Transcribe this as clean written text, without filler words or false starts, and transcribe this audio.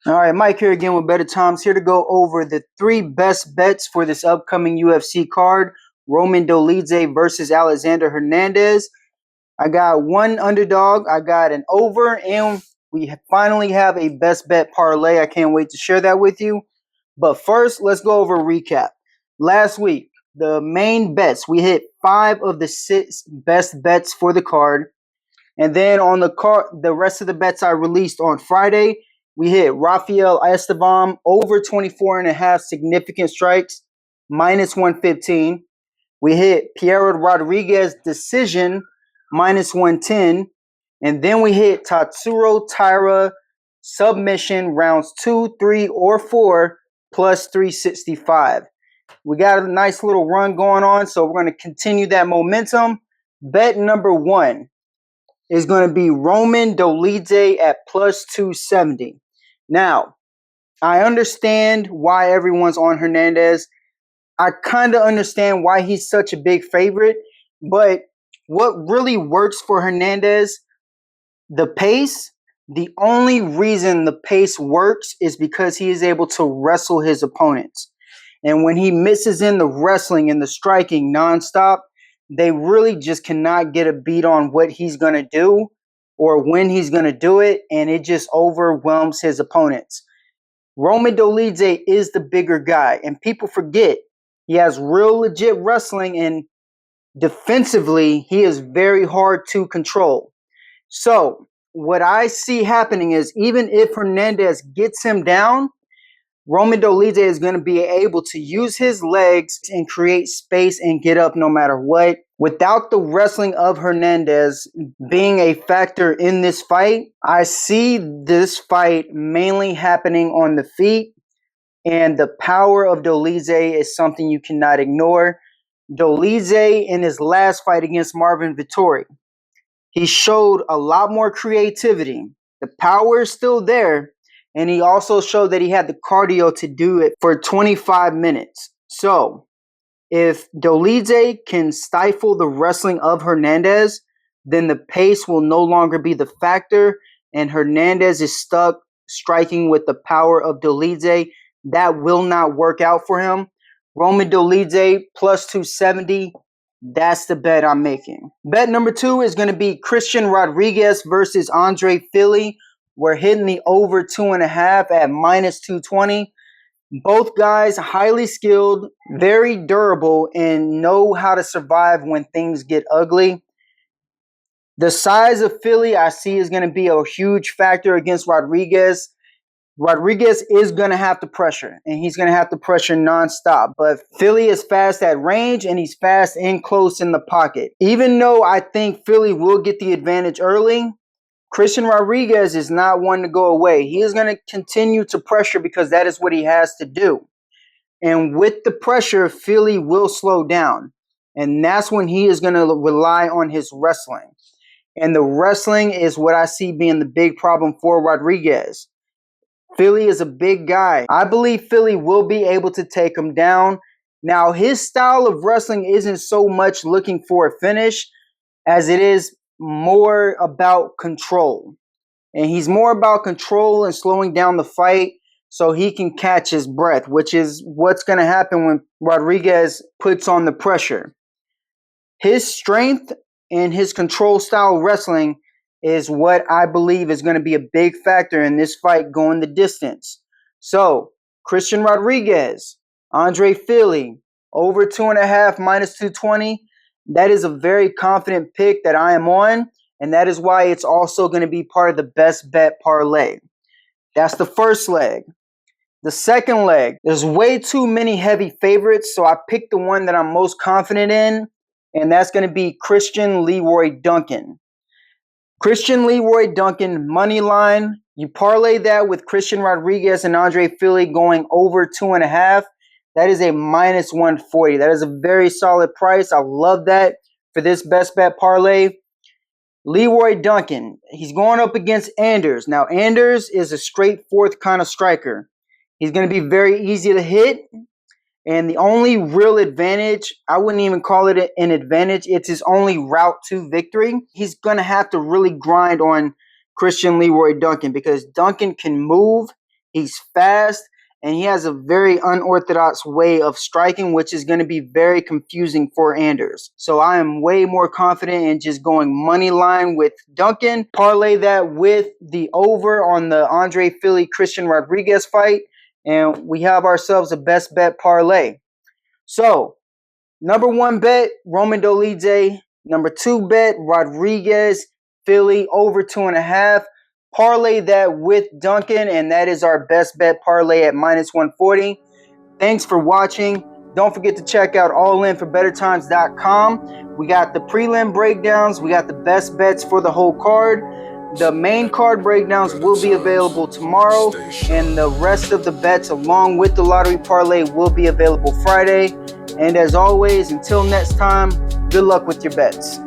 All right, Mike here again with Better Times, here to go over the three best bets for this upcoming UFC card. Roman Dolidze versus Alexander Hernandez. I got one underdog, I got an over, and we finally have a best bet parlay. I can't wait to share that with you. But first, let's go over a recap. Last week, the main bets, we hit 5 of the 6 best bets for the card. And then on the card, the rest of the bets I released on Friday, we hit Rafael Esteban over 24.5 significant strikes, minus 115. We hit Piero Rodriguez decision, minus 110. And then we hit Tatsuro Taira submission rounds 2, 3, or 4, plus 365. We got a nice little run going on, so we're going to continue that momentum. Bet number 1 is going to be Roman Dolidze at plus 270. Now, I understand why everyone's on Hernandez. I kind of understand why he's such a big favorite, but what really works for Hernandez, the pace, the only reason the pace works is because he is able to wrestle his opponents. And when he misses in the wrestling and the striking nonstop, they really just cannot get a beat on what he's going to do or when he's going to do it, and it just overwhelms his opponents. Roman Dolidze is the bigger guy, and people forget he has real legit wrestling, and defensively, he is very hard to control. So, what I see happening is even if Hernandez gets him down, Roman Dolidze is going to be able to use his legs and create space and get up no matter what. Without the wrestling of Hernandez being a factor in this fight, I see this fight mainly happening on the feet, and the power of Dolidze is something you cannot ignore. Dolidze, in his last fight against Marvin Vettori, he showed a lot more creativity. The power is still there, and he also showed that he had the cardio to do it for 25 minutes. So, if Dolidze can stifle the wrestling of Hernandez, then the pace will no longer be the factor, and Hernandez is stuck striking with the power of Dolidze. That will not work out for him. Roman Dolidze plus 270. That's the bet I'm making. Bet number 2 is going to be Christian Rodriguez versus Andre Fili. We're hitting the over 2.5 at minus 220. Both guys highly skilled, very durable, and know how to survive when things get ugly. The size of Fili I see is going to be a huge factor against Rodriguez. Rodriguez is going to have to pressure, and he's going to have to pressure nonstop. But Fili is fast at range, and he's fast in close in the pocket. Even though I think Fili will get the advantage early, Christian Rodriguez is not one to go away. He is going to continue to pressure because that is what he has to do. And with the pressure, Fili will slow down. And that's when he is going to rely on his wrestling. And the wrestling is what I see being the big problem for Rodriguez. Fili is a big guy. I believe Fili will be able to take him down. Now, his style of wrestling isn't so much looking for a finish as it is more about control. And he's more about control and slowing down the fight so he can catch his breath, which is what's going to happen when Rodriguez puts on the pressure. His strength and his control style wrestling is what I believe is going to be a big factor in this fight going the distance. So, Christian Rodriguez, Andre Fili, over 2.5, minus 220. That is a very confident pick that I am on, and that is why it's also going to be part of the best bet parlay. That's the first leg. The second leg, there's way too many heavy favorites, so I picked the one that I'm most confident in, and that's going to be Christian Leroy Duncan. Christian Leroy Duncan, money line. You parlay that with Christian Rodriguez and Andre Fili going over 2.5. That is a minus 140. That is a very solid price. I love that for this best bet parlay. Leroy Duncan, he's going up against Anders. Now, Anders is a straight fourth kind of striker. He's going to be very easy to hit. And the only real advantage, I wouldn't even call it an advantage, it's his only route to victory. He's going to have to really grind on Christian Leroy Duncan because Duncan can move He's fast, and he has a very unorthodox way of striking, which is going to be very confusing for Anders. So I am way more confident in just going money line with Duncan. Parlay that with the over on the Andre Philly Christian Rodriguez fight, and we have ourselves a best bet parlay. So, number 1 bet, Roman Dolidze. Number 2 bet, Rodriguez, Philly, over 2.5. Parlay that with Duncan, and that is our best bet parlay at -140. Thanks for watching. Don't forget to check out allinforbettertimes.com. We got the prelim breakdowns. We got the best bets for the whole card. The main card breakdowns will be available tomorrow, and the rest of the bets along with the lottery parlay will be available Friday. And as always, until next time, good luck with your bets.